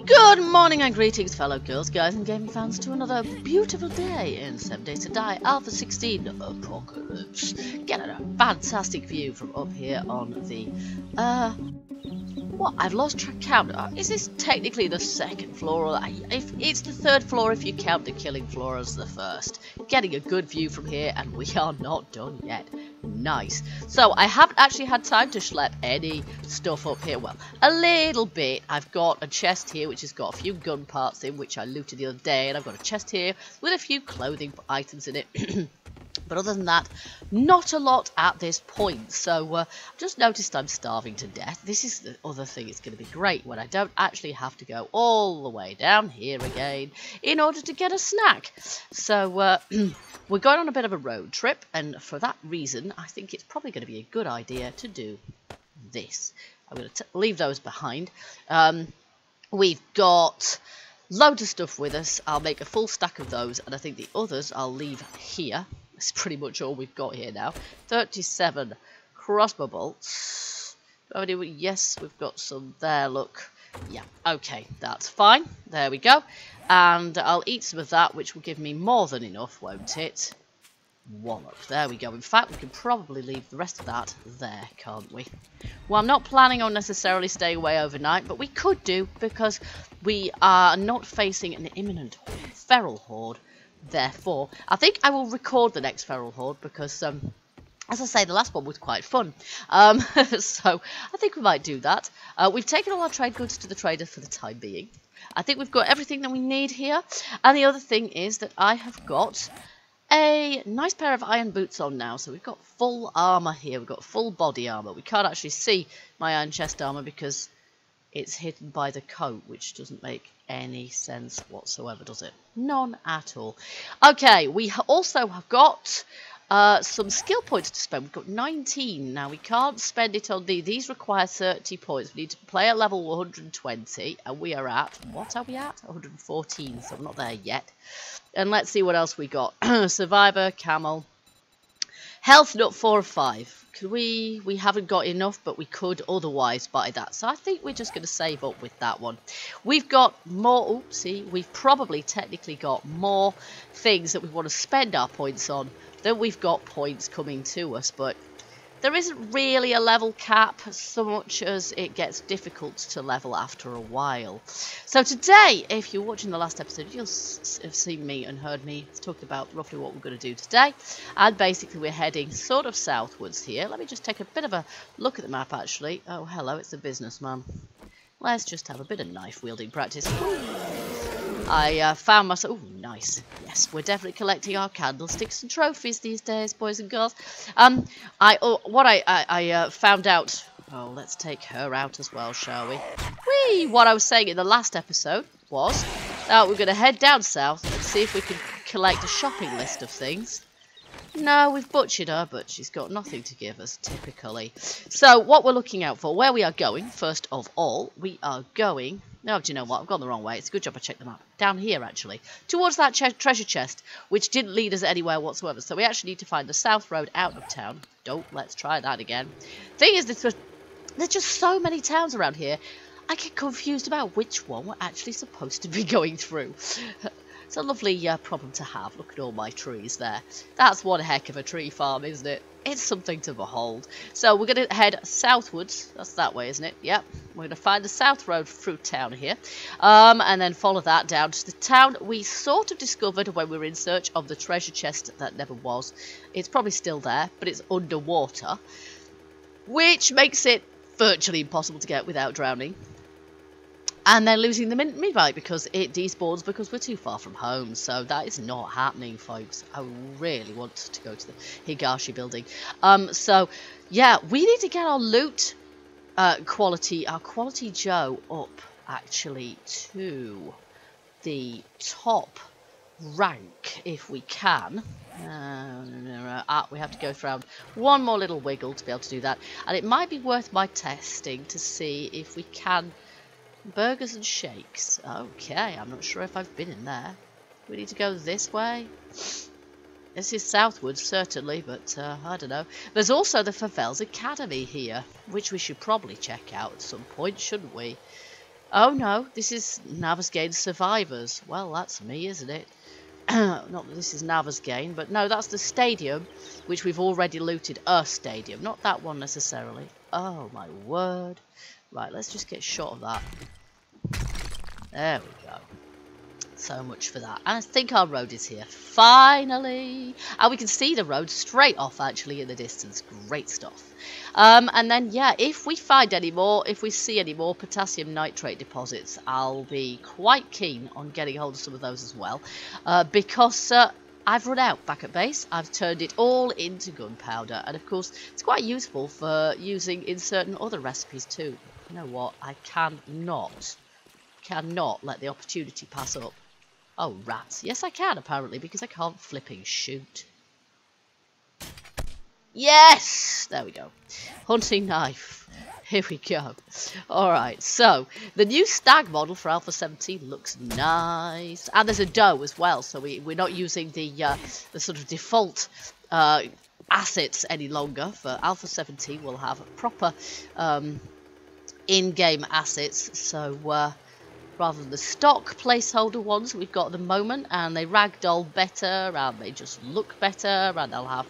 Good morning and greetings, fellow girls, guys, and gaming fans, to another beautiful day in 7 Days to Die Alpha 16 Apocalypse. Getting a fantastic view from up here on the, what? I've lost track count. Is this technically the second floor? Or if it's the third floor if you count the killing floor as the first. Getting a good view from here, and we are not done yet. Nice. So I haven't actually had time to schlep any stuff up here. Well, a little bit. I've got a chest here which has got a few gun parts in, which I looted the other day, and I've got a chest here with a few clothing items in it. But other than that, not a lot at this point. So I've just noticed I'm starving to death. This is the other thing. It's going to be great when I don't actually have to go all the way down here again in order to get a snack. So we're going on a bit of a road trip, and for that reason, I think it's probably going to be a good idea to do this. I'm going to leave those behind. We've got loads of stuff with us. I'll make a full stack of those, and I think the others I'll leave here. That's pretty much all we've got here now. 37 crossbow bolts. Yes, we've got some there, look. Yeah, okay, that's fine. There we go. And I'll eat some of that, which will give me more than enough, won't it? Wallop. There we go. In fact, we can probably leave the rest of that there, can't we? Well, I'm not planning on necessarily staying away overnight, but we could do, because we are not facing an imminent feral horde. Therefore, I think I will record the next feral horde, because as I say, the last one was quite fun. So I think we might do that. We've taken all our trade goods to the trader for the time being. I think we've got everything that we need here. And the other thing is that I have got a nice pair of iron boots on now. So we've got full armour here. We've got full body armour. We can't actually see my iron chest armour because it's hidden by the coat, which doesn't make any sense whatsoever, does it? None at all. Okay, we also have got some skill points to spend. We've got 19. Now, we can't spend it on these require 30 points. We need to play at level 120, and we are at, what are we at? 114, so I'm not there yet. And let's see what else we got. Survivor, camel, health nut 4 or 5. Could we haven't got enough, but we could otherwise buy that. So I think we're just going to save up with that one. We've got more, oopsie, we've probably technically got more things that we want to spend our points on than we've got points coming to us. But there isn't really a level cap so much as it gets difficult to level after a while. So today, if you're watching the last episode, you'll have seen me and heard me talk about roughly what we're going to do today. And basically we're heading sort of southwards here. Let me just take a bit of a look at the map actually. Oh, hello, it's a businessman. Let's just have a bit of knife wielding practice. I found myself... Oh, nice. Yes, we're definitely collecting our candlesticks and trophies these days, boys and girls. I found out... Oh, let's take her out as well, shall we? Whee! What I was saying in the last episode was that we're going to head down south and see if we can collect a shopping list of things. No, we've butchered her, but she's got nothing to give us, typically. So, what we're looking out for, where we are going, first of all, we are going... No, do you know what? I've gone the wrong way. It's a good job I checked the map. Down here, actually. Towards that treasure chest, which didn't lead us anywhere whatsoever. So we actually need to find the south road out of town. Let's try that again. Thing is, there's just so many towns around here. I get confused about which one we're actually supposed to be going through. It's a lovely problem to have. Look at all my trees there. That's one heck of a tree farm, isn't it? It's something to behold. So we're going to head southwards. That's that way, isn't it? Yep. We're going to find the south road through town here. And then follow that down to the town we sort of discovered when we were in search of the treasure chest that never was. It's probably still there, but it's underwater. Which makes it virtually impossible to get without drowning. And then losing the mini bike because it despawns because we're too far from home. So that is not happening, folks. I really want to go to the Higashi building. So, yeah, we need to get our loot quality, our quality Joe up, actually, to the top rank, if we can. We have to go through one more little wiggle to be able to do that. And it might be worth my testing to see if we can... Burgers and shakes. Okay, I'm not sure if I've been in there. We need to go this way. This is southwards, certainly, but I don't know. There's also the Favels Academy here, which we should probably check out at some point, shouldn't we? Oh no, this is Navasgain Survivors. Well, that's me, isn't it? Not that this is Navasgain, but no, that's the stadium, which we've already looted. A stadium, not that one necessarily. Oh my word. Right, let's just get shot of that. There we go. So much for that. And I think our road is here. Finally! And we can see the road straight off, actually, in the distance. Great stuff. And then, yeah, if we find any more, if we see any more potassium nitrate deposits, I'll be quite keen on getting hold of some of those as well. Because I've run out back at base. I've turned it all into gunpowder. And, of course, it's quite useful for using in certain other recipes, too. You know what? I cannot let the opportunity pass up. Oh, rats. Yes, I can, apparently, because I can't flipping shoot. Yes! There we go. Hunting knife. Here we go. Alright, so, the new stag model for Alpha 17 looks nice. And there's a doe as well, so we're not using the sort of default assets any longer. For Alpha 17, we'll have proper in-game assets, so rather than the stock placeholder ones we've got at the moment, and they ragdoll better, and they just look better, and they'll have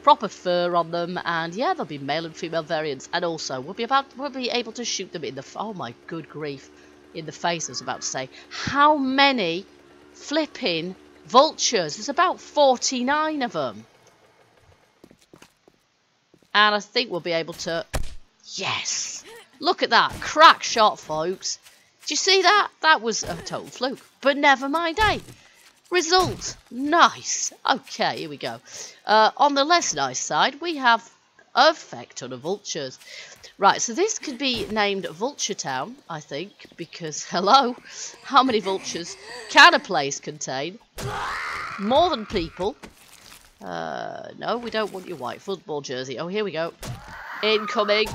proper fur on them, and yeah, there'll be male and female variants, and also we'll be able to shoot them in the oh my good grief, in the face. I was about to say, how many flipping vultures? There's about 49 of them, and I think we'll be able to. Yes, look at that crack shot, folks. Do you see that? That was a total fluke. But never mind, eh? Result. Nice. Okay, here we go. On the less nice side, we have a feck ton of vultures. Right, so this could be named Vulture Town, I think, because, hello, how many vultures can a place contain? More than people. No, we don't want your white football jersey. Oh, here we go. Incoming.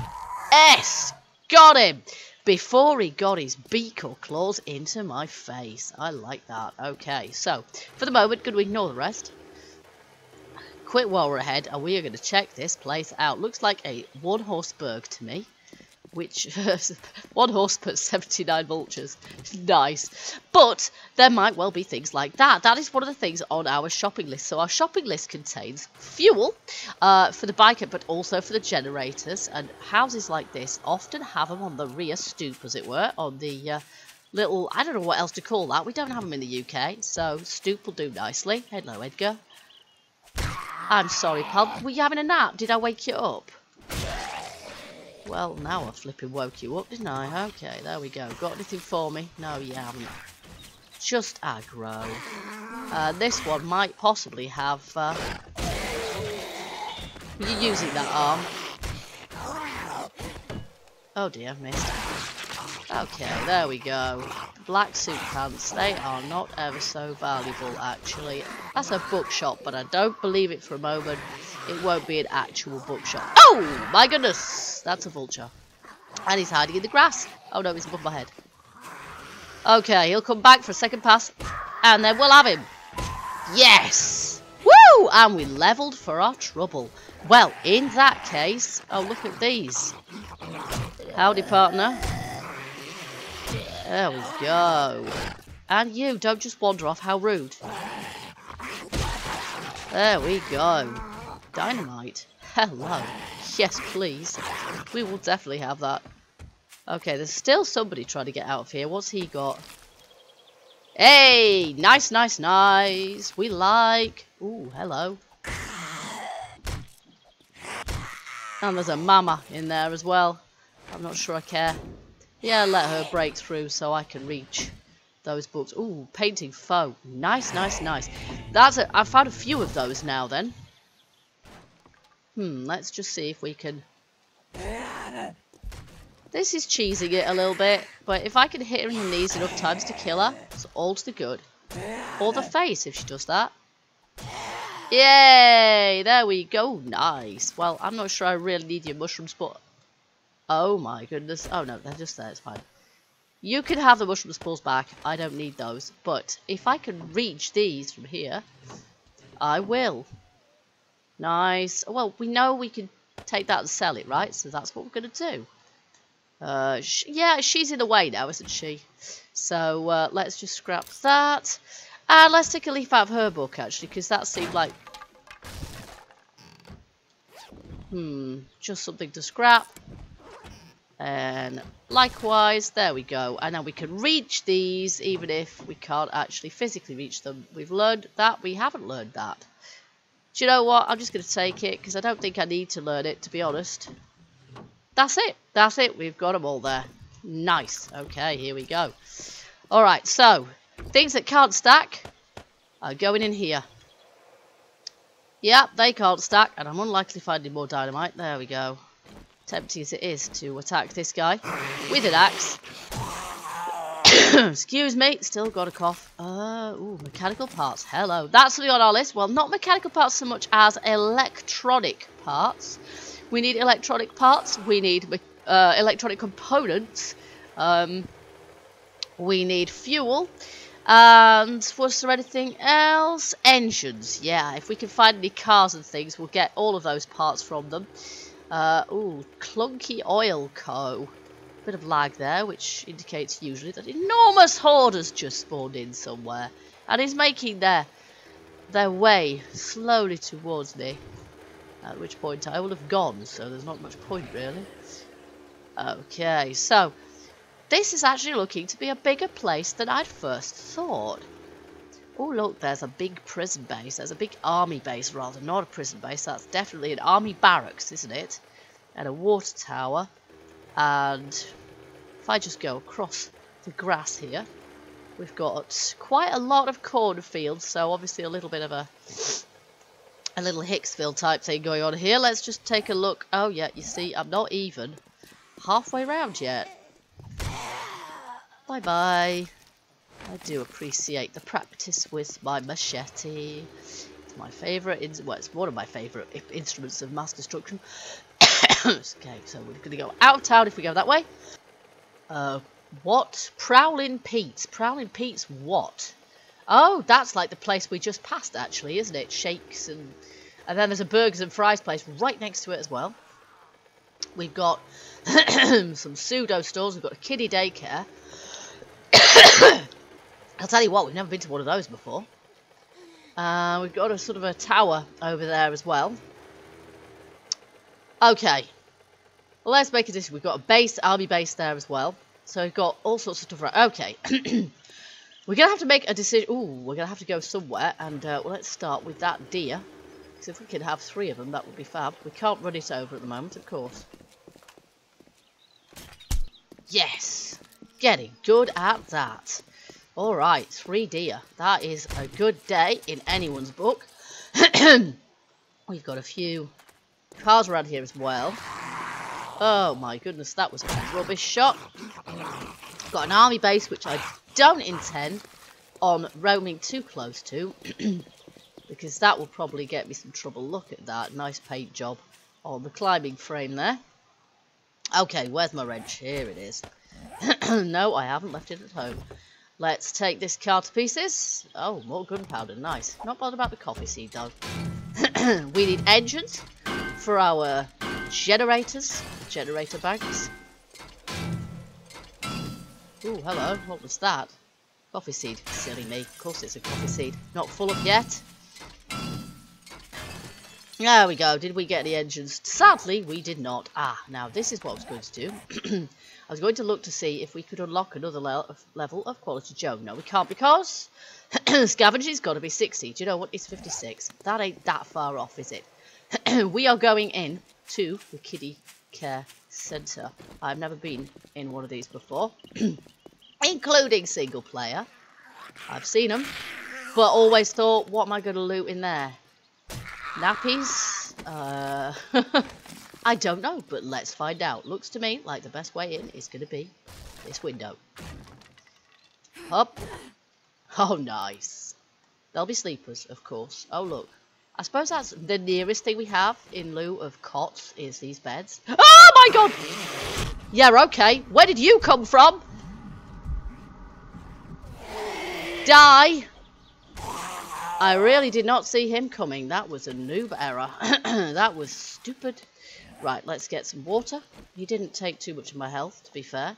Yes! Got him! Before he got his beak or claws into my face. I like that. Okay, so, for the moment, going to ignore the rest. Quit while we're ahead, and we are going to check this place out. Looks like a one-horse burg to me. Which, one horse per 79 vultures. Nice. But there might well be things like that. That is one of the things on our shopping list. So our shopping list contains fuel for the biker, but also for the generators. And houses like this often have them on the rear stoop, as it were. On the little, I don't know what else to call that. We don't have them in the UK. So stoop will do nicely. Hello, Edgar. I'm sorry, pal. Were you having a nap? Did I wake you up? Well, now I flipping woke you up, didn't I? Okay, there we go. Got anything for me? No, you haven't. Just aggro. This one might possibly have... You're using that arm. Oh dear, missed. Okay, there we go. Black suit pants. They are not ever so valuable, actually. That's a bookshop, but I don't believe it for a moment. It won't be an actual bookshop. Oh, my goodness. That's a vulture. And he's hiding in the grass. Oh, no, he's above my head. Okay, he'll come back for a second pass. And then we'll have him. Yes. Woo! And we leveled for our trouble. Well, in that case... Oh, look at these. Howdy, partner. There we go. And you, don't just wander off. How rude. There we go. Dynamite. Hello. Yes, please. We will definitely have that. Okay, there's still somebody trying to get out of here. What's he got? Hey! Nice, nice, nice. We like... Ooh, hello. And there's a mama in there as well. I'm not sure I care. Yeah, let her break through so I can reach those books. Ooh, painting foe. Nice, nice, nice. I've found a few of those now then. Let's just see if we can... This is cheesing it a little bit, but if I can hit her in the knees enough times to kill her, it's all to the good. Or the face if she does that. Yay! There we go. Nice. Well, I'm not sure I really need your mushrooms, but... Oh my goodness. Oh no, they're just there. It's fine. You can have the mushroom spores back. I don't need those. But if I can reach these from here, I will. Nice. Well, we know we can take that and sell it, right? So that's what we're going to do. Yeah, she's in the way now, isn't she? So let's just scrap that. And let's take a leaf out of her book, actually, because that seemed like... just something to scrap. And likewise, there we go. And now we can reach these, even if we can't actually physically reach them. We've learned that. We haven't learned that. Do you know what? I'm just going to take it, because I don't think I need to learn it, to be honest. That's it. That's it. We've got them all there. Nice. Okay, here we go. Alright, so, things that can't stack are going in here. Yep, they can't stack, and I'm unlikely finding more dynamite. There we go. Tempting as it is to attack this guy with an axe. Excuse me, still got a cough. Ooh, mechanical parts. Hello. That's something on our list. Well, not mechanical parts so much as electronic parts. We need electronic parts. We need electronic components. We need fuel. And was there anything else? Engines. Yeah, if we can find any cars and things, we'll get all of those parts from them. Ooh, Clunky Oil Co. Bit of lag there, which indicates usually that enormous horde has just spawned in somewhere. And is making their way slowly towards me. At which point I will have gone, so there's not much point really. Okay, so this is actually looking to be a bigger place than I'd first thought. Oh look, there's a big prison base. There's a big army base rather, not a prison base. That's definitely an army barracks, isn't it? And a water tower. And if I just go across the grass here, we've got quite a lot of cornfields, so obviously a little bit of a little Hicksville type thing going on here. Let's just take a look. Oh yeah, you see, I'm not even halfway round yet. Bye bye. I do appreciate the practice with my machete. It's my favourite, well, it's one of my favourite instruments of mass destruction. Okay, so we're going to go out of town if we go that way. What? Prowling Pete's. Prowling Pete's what? Oh, that's like the place we just passed, actually, isn't it? Shakes and then there's a burgers and fries place right next to it as well. We've got some pseudo stores. We've got a kiddie daycare. I'll tell you what, we've never been to one of those before. We've got a sort of a tower over there as well. Okay. Well, let's make a decision. We've got a base, army base there as well. So we've got all sorts of stuff right. Okay. We're going to have to make a decision. Ooh, we're going to have to go somewhere. And well, let's start with that deer. Because if we could have 3 of them, that would be fab. We can't run it over at the moment, of course. Yes. Getting good at that. Alright, 3 deer. That is a good day in anyone's book. We've got a few cars around here as well. Oh my goodness, that was a rubbish shot. Got an army base, which I don't intend on roaming too close to. Because that will probably get me some trouble. Look at that. Nice paint job on the climbing frame there. Okay, where's my wrench? Here it is. No, I haven't left it at home. Let's take this car to pieces. Oh, more gunpowder. Nice. Not bothered about the coffee seed, though. We need engines for our generators. Generator banks. Ooh, hello. What was that? Coffee seed. Silly me. Of course it's a coffee seed. Not full up yet. There we go. Did we get any engines? Sadly, we did not. Ah, now this is what I was going to do. I was going to look to see if we could unlock another level of Quality Joe. No, we can't because scavenging's got to be 60. Do you know what? It's 56. That ain't that far off, is it? We are going in to the kiddie care centre. I've never been in one of these before, including single player. I've seen them, but always thought, what am I going to loot in there? Nappies? I don't know, but let's find out. Looks to me like the best way in is going to be this window. Up. Oh, nice. There'll be sleepers, of course. Oh, look. I suppose that's the nearest thing we have in lieu of cots is these beds. Oh, my God! Yeah, okay. Where did you come from? Die! I really did not see him coming. That was a noob error. That was stupid. Right, let's get some water. He didn't take too much of my health, to be fair.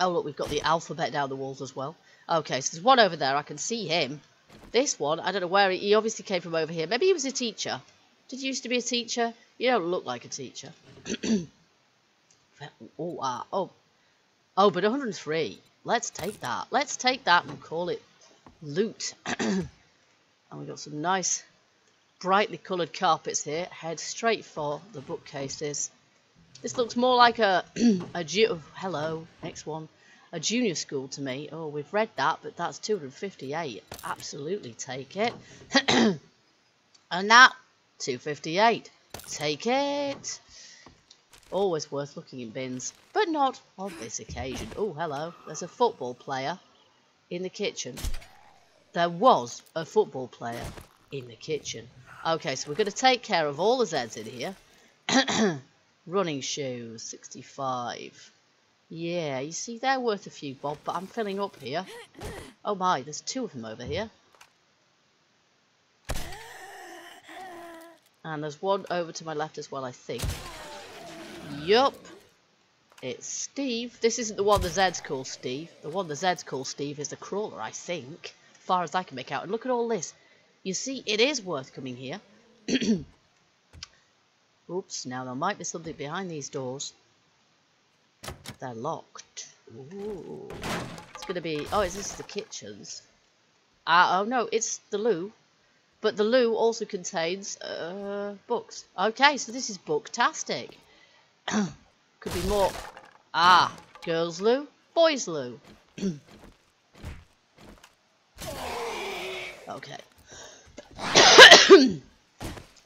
Oh, look, we've got the alphabet down the walls as well. Okay, so there's one over there. I can see him. This one, I don't know where he obviously came from over here. Maybe he was a teacher. Did you used to be a teacher? You don't look like a teacher. Oh, but 103. Let's take that. Let's take that and call it loot. And we've got some nice, brightly coloured carpets here. Head straight for the bookcases. This looks more like hello, next one. A junior school to me. Oh, we've read that, but that's 258. Absolutely take it. And that, 258. Take it. Always worth looking in bins, but not on this occasion. Oh, hello. There's a football player in the kitchen. There was a football player in the kitchen. Okay, so we're going to take care of all the Zeds in here. Running shoes, 65. Yeah, you see, they're worth a few bob, but I'm filling up here. Oh my, there's two of them over here. And there's one over to my left as well, I think. Yup. It's Steve. This isn't the one the Zeds call Steve. The one the Zeds call Steve is the crawler, I think. As far as I can make out. And look at all this. You see, it is worth coming here. Oops, now there might be something behind these doors. They're locked. Ooh. It's going to be... Oh, this is the kitchens. Oh, no, it's the loo. But the loo also contains books. Okay, so this is booktastic. Could be more. Ah, girls' loo, boys' loo. Okay.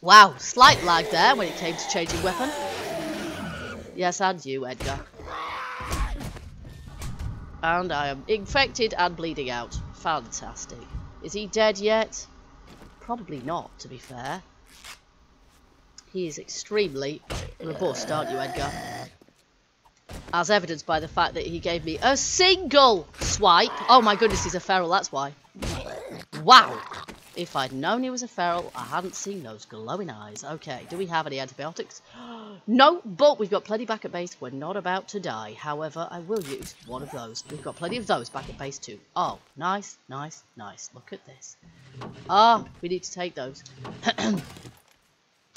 Wow, slight lag there when it came to changing weapon. Yes, and you, Edgar. And I am infected and bleeding out. Fantastic. Is he dead yet? Probably not, to be fair. He is extremely robust, aren't you, Edgar? As evidenced by the fact that he gave me a single swipe. Oh my goodness, he's a feral, that's why. Wow. If I'd known he was a feral, I hadn't seen those glowing eyes. Okay, do we have any antibiotics? No, but we've got plenty back at base. We're not about to die. However, I will use one of those. We've got plenty of those back at base too. Oh, nice, nice, nice. Look at this. Ah, we need to take those.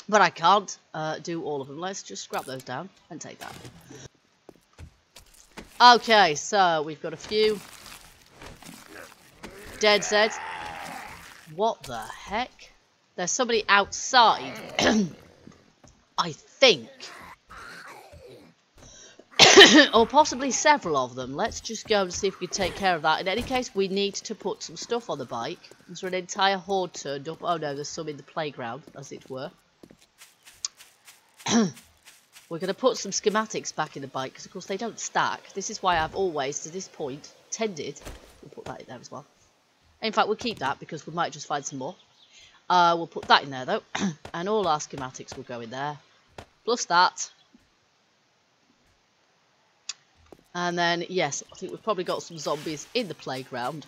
But I can't do all of them. Let's just scrap those down and take that. Okay, so we've got a few dead Zeds. What the heck? There's somebody outside. I think. Or possibly several of them. Let's just go and see if we can take care of that. In any case, we need to put some stuff on the bike. There's an entire horde turned up. Oh no, there's some in the playground, as it were. We're going to put some schematics back in the bike, because of course they don't stack. This is why I've always, to this point, tended... We'll put that in there as well. In fact, we'll keep that, because we might just find some more. We'll put that in there, though. And all our schematics will go in there. Plus that. And then, yes, I think we've probably got some zombies in the playground.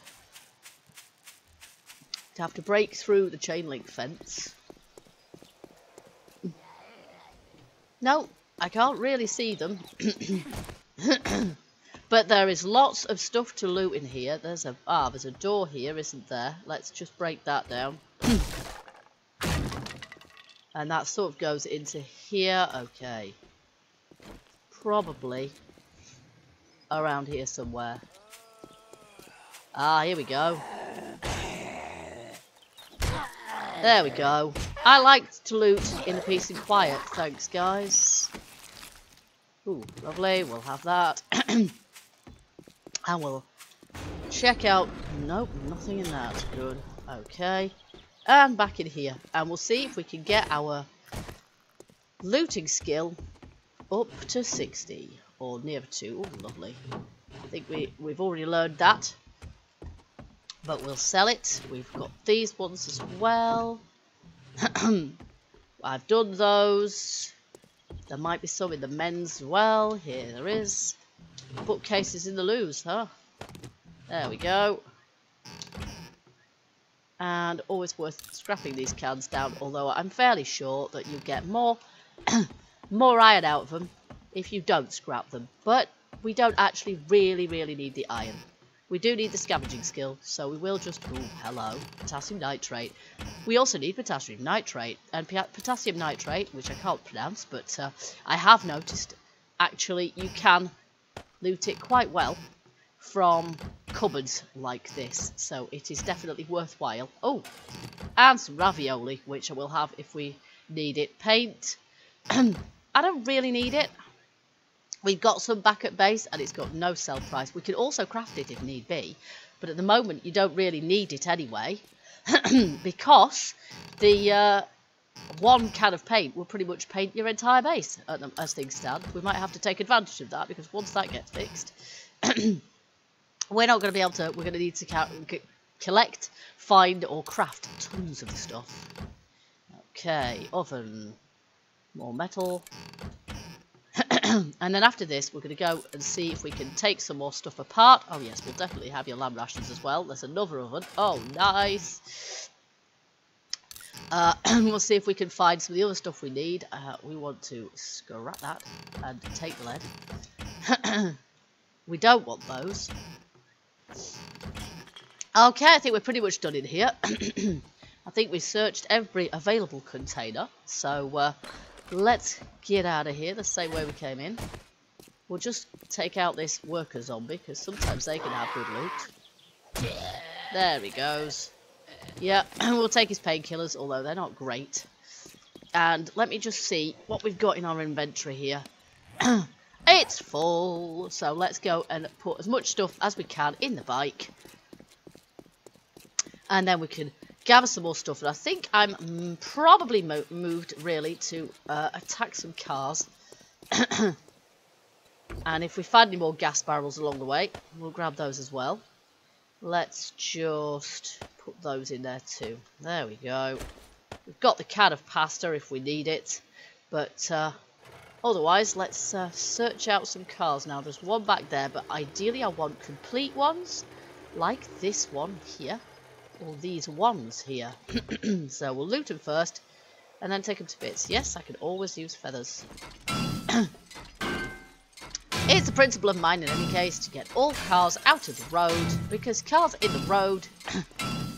To have to break through the chain link fence. No, I can't really see them. But there is lots of stuff to loot in here. There's a door here, isn't there? Let's just break that down. And that sort of goes into here. Okay. Probably around here somewhere. Ah, here we go. There we go. I like to loot in the peace and quiet. Thanks, guys. Ooh, lovely. We'll have that. And we'll check out... Nope, nothing in that. Good. Okay. And back in here. And we'll see if we can get our looting skill up to 60. Or near to. Ooh, lovely. I think we've already learned that. But we'll sell it. We've got these ones as well. I've done those. There might be some in the men's as well. Here there is. Bookcases in the loos, huh? There we go. And always worth scrapping these cans down, although I'm fairly sure that you'll get more more iron out of them if you don't scrap them. But we don't actually really need the iron. We do need the scavenging skill, so we will just... Oh, hello. Potassium nitrate. We also need potassium nitrate. And potassium nitrate, which I can't pronounce, but I have noticed, actually, you can loot it quite well from cupboards like this. So it is definitely worthwhile. Oh, and some ravioli, which I will have if we need it. Paint. I don't really need it. We've got some back at base and it's got no sell price. We can also craft it if need be, but at the moment you don't really need it anyway because the one can of paint will pretty much paint your entire base as things stand. We might have to take advantage of that because once that gets fixed, we're not going to be able to, we're going to need to collect, find or craft tons of stuff. Okay, oven, more metal. And then after this, we're going to go and see if we can take some more stuff apart. Oh yes, we'll definitely have your lamb rations as well. There's another oven. Oh, nice. We'll see if we can find some of the other stuff we need. We want to scrap that and take the lead. We don't want those. Okay, I think we're pretty much done in here. I think we searched every available container. So, let's get out of here the same way we came in. We'll just take out this worker zombie because sometimes they can have good loot. There he goes. Yeah, we'll take his painkillers, although they're not great. And let me just see what we've got in our inventory here. It's full, so let's go and put as much stuff as we can in the bike. And then we can gather some more stuff, and I think I'm probably moved really to attack some cars. And if we find any more gas barrels along the way, we'll grab those as well. Let's just put those in there too. There we go. We've got the can of pasta if we need it, but otherwise let's search out some cars now. There's one back there, but ideally I want complete ones, like this one here. All these ones here. So we'll loot them first and then take them to bits. Yes, I can always use feathers. It's the principle of mine in any case to get all cars out of the road, because cars in the road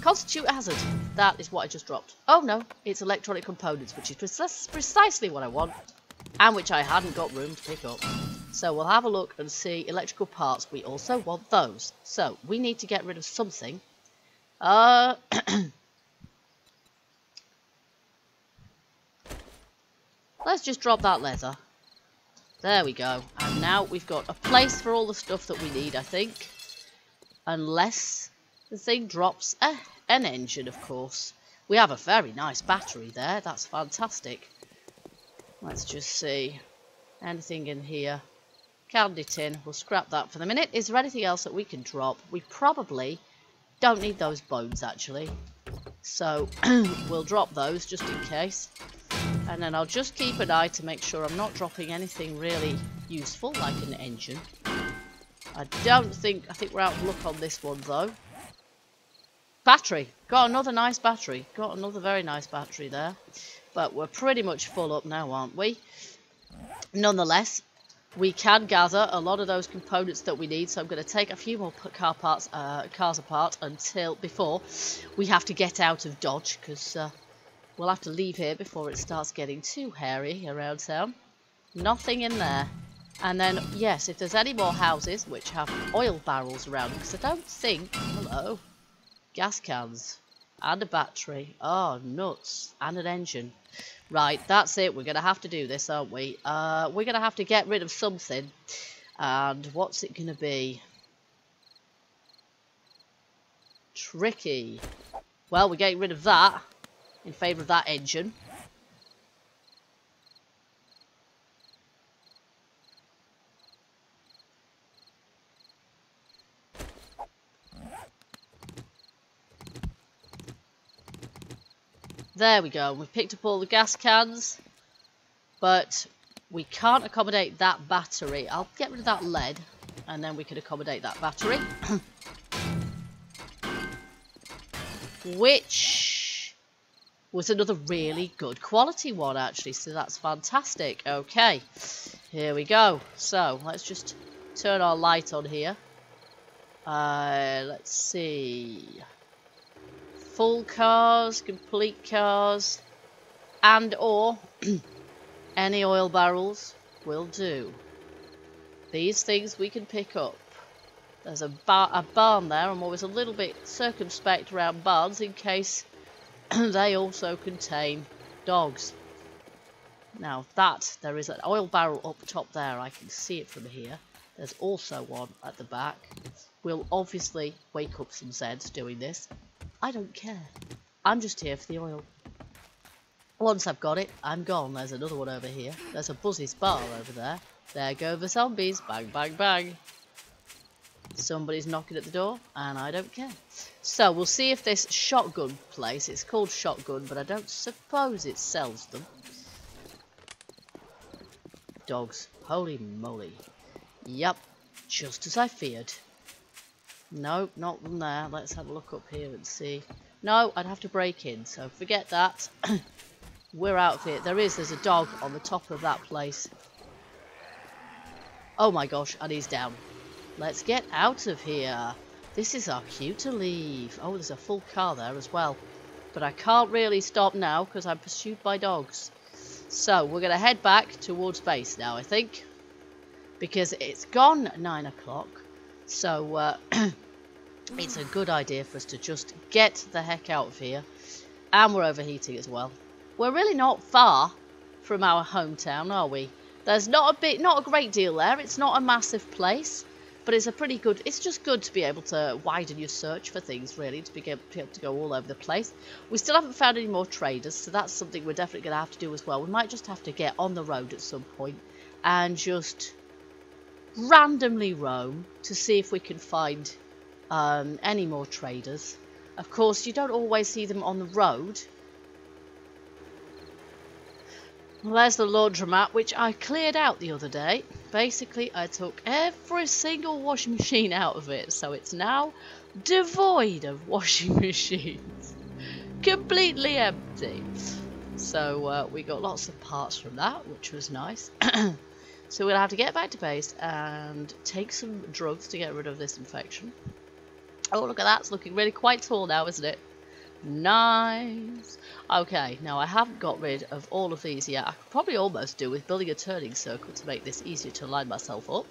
constitute a hazard. That is what I just dropped. Oh no, it's electronic components, which is precisely what I want and which I hadn't got room to pick up. So we'll have a look and see electrical parts. We also want those. So we need to get rid of something. Let's just drop that leather. There we go. And now we've got a place for all the stuff that we need, I think. Unless the thing drops an engine, of course. We have a very nice battery there. That's fantastic. Let's just see. Anything in here? Candy tin. We'll scrap that for the minute. Is there anything else that we can drop? We probably don't need those bones, actually. So, we'll drop those just in case. And then I'll just keep an eye to make sure I'm not dropping anything really useful, like an engine. I think we're out of luck on this one, though. Battery. Got another nice battery. Got another very nice battery there. But we're pretty much full up now, aren't we? Nonetheless, we can gather a lot of those components that we need, so I'm going to take a few more cars apart before we have to get out of Dodge, because we'll have to leave here before it starts getting too hairy around town. Nothing in there. And then, yes, if there's any more houses which have oil barrels around them, because I don't think... Hello. Gas cans. And a battery. Oh, nuts. And an engine. Right, that's it. We're going to have to do this, aren't we? We're going to have to get rid of something. And what's it going to be? Tricky. Well, we're getting rid of that in favour of that engine. There we go. We've picked up all the gas cans, but we can't accommodate that battery. I'll get rid of that lead, and then we can accommodate that battery. Which was another really good quality one, actually. So that's fantastic. Okay, here we go. So let's just turn our light on here. Let's see. Full cars, complete cars, and or any oil barrels will do. These things we can pick up. There's a barn there. I'm always a little bit circumspect around barns in case they also contain dogs. Now that there is an oil barrel up top there, I can see it from here. There's also one at the back. We'll obviously wake up some Zeds doing this. I don't care. I'm just here for the oil. Once I've got it, I'm gone. There's another one over here. There's a Buzzy's bar over there. There go the zombies. Bang, bang, bang. Somebody's knocking at the door, and I don't care. So we'll see if this shotgun place, it's called shotgun, but I don't suppose it sells them. Dogs. Holy moly. Yep, just as I feared. No, not from there. Let's have a look up here and see. No, I'd have to break in, so forget that. We're out of here. There's a dog on the top of that place. Oh my gosh, and he's down. Let's get out of here. This is our cue to leave. Oh, there's a full car there as well. But I can't really stop now because I'm pursued by dogs. So we're going to head back towards base now, I think. Because it's gone 9 o'clock. So it's a good idea for us to just get the heck out of here. And we're overheating as well. We're really not far from our hometown, are we? There's not a great deal there. It's not a massive place. But it's a pretty good, it's just good to be able to widen your search for things, really, to be able to go all over the place. We still haven't found any more traders, so that's something we're definitely going to have to do as well. We might just have to get on the road at some point and just randomly roam to see if we can find any more traders. Of course, you don't always see them on the road. Well, there's the laundromat, which I cleared out the other day. Basically, I took every single washing machine out of it, so it's now devoid of washing machines. Completely empty. So we got lots of parts from that, which was nice. So we'll have to get back to base and take some drugs to get rid of this infection. Oh, look at that. It's looking really quite tall now, isn't it? Nice. Okay, now I haven't got rid of all of these yet. I could probably almost do with building a turning circle to make this easier to line myself up.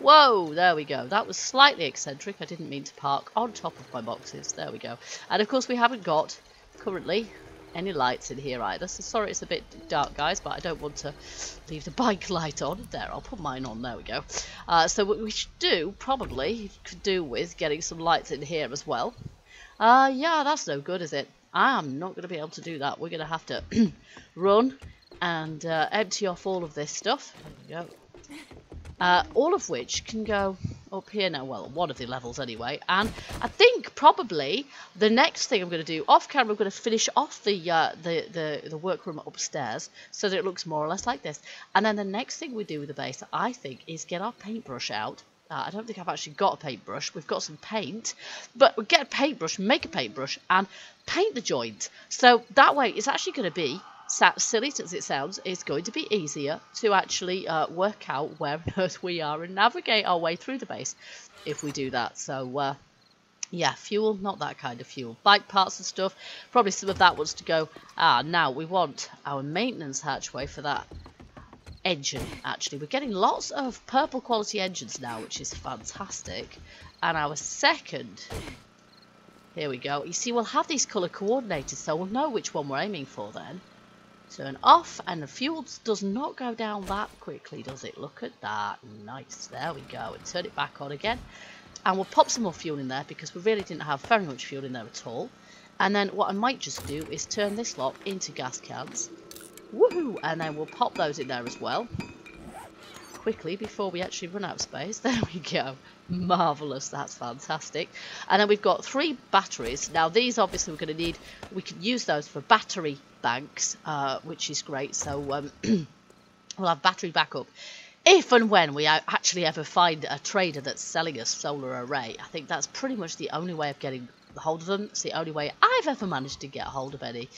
Whoa, there we go. That was slightly eccentric. I didn't mean to park on top of my boxes. There we go. And of course we haven't got, currently, any lights in here either. So sorry it's a bit dark, guys, but I don't want to leave the bike light on. There, I'll put mine on. There we go. So what we should do, probably, could do with getting some lights in here as well. Yeah, that's no good, is it? I'm not going to be able to do that. We're going to have to run and empty off all of this stuff. There we go. All of which can go up here now. Well, one of the levels anyway. And I think probably the next thing I'm going to do off camera, I'm going to finish off the workroom upstairs so that it looks more or less like this. And then the next thing we do with the base, I think, is get our paintbrush out. I don't think I've actually got a paintbrush. We've got some paint, but we'll get a paintbrush, make a paintbrush, and paint the joint. So that way, it's actually going to be, silly as it sounds, it's going to be easier to actually work out where on earth we are and navigate our way through the base if we do that. So, yeah, fuel, not that kind of fuel. Bike parts and stuff, probably some of that wants to go. Now we want our maintenance hatchway for that engine, actually. We're getting lots of purple quality engines now, which is fantastic. And our second, here we go. You see, we'll have these colour coordinated, so we'll know which one we're aiming for then. Turn off, and the fuel does not go down that quickly, does it? Look at that. Nice. There we go. And turn it back on again. And we'll pop some more fuel in there because we really didn't have very much fuel in there at all. And then what I might just do is turn this lot into gas cans. Woohoo! And then we'll pop those in there as well. Quickly before we actually run out of space. There we go. Marvellous. That's fantastic. And then we've got 3 batteries. Now these obviously we're going to need, we can use those for battery banks, which is great. So we'll have battery backup if and when we actually ever find a trader that's selling us solar array. I think that's pretty much the only way of getting hold of them. It's the only way I've ever managed to get hold of any.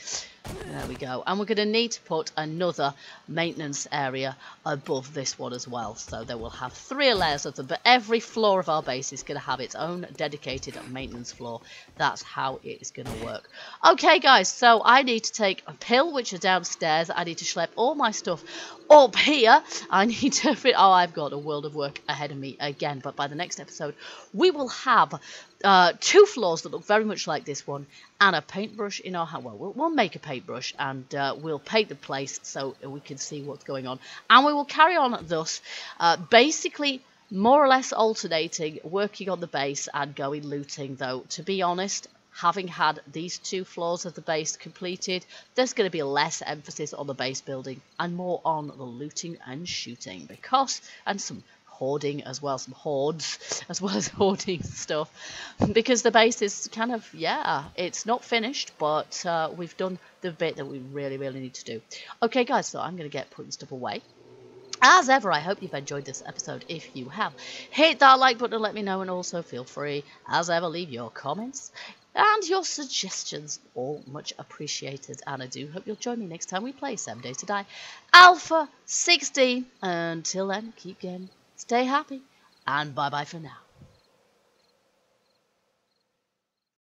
There we go. And we're going to need to put another maintenance area above this one as well. So then we'll have 3 layers of them. But every floor of our base is going to have its own dedicated maintenance floor. That's how it is going to work. Okay, guys. So I need to take a pill, which are downstairs. I need to schlep all my stuff up here. I need to... Oh, I've got a world of work ahead of me again. But by the next episode, we will have 2 floors that look very much like this one. And a paintbrush in our hand. Well, we'll make a paintbrush and we'll paint the place so we can see what's going on. And we will carry on thus, basically more or less alternating, working on the base and going looting. Though, to be honest, having had these 2 floors of the base completed, there's going to be less emphasis on the base building and more on the looting and shooting. And some hoarding as well, some hoards as well as hoarding stuff, because the base is kind of, yeah, it's not finished, but we've done the bit that we really need to do. Okay, guys, so I'm going to get putting stuff away. As ever, I hope you've enjoyed this episode. If you have, hit that like button and let me know, and also feel free, as ever, leave your comments and your suggestions, all much appreciated. And I do hope you'll join me next time we play 7 Days to Die Alpha 16. Until then, keep gaming, stay happy, and bye-bye for now.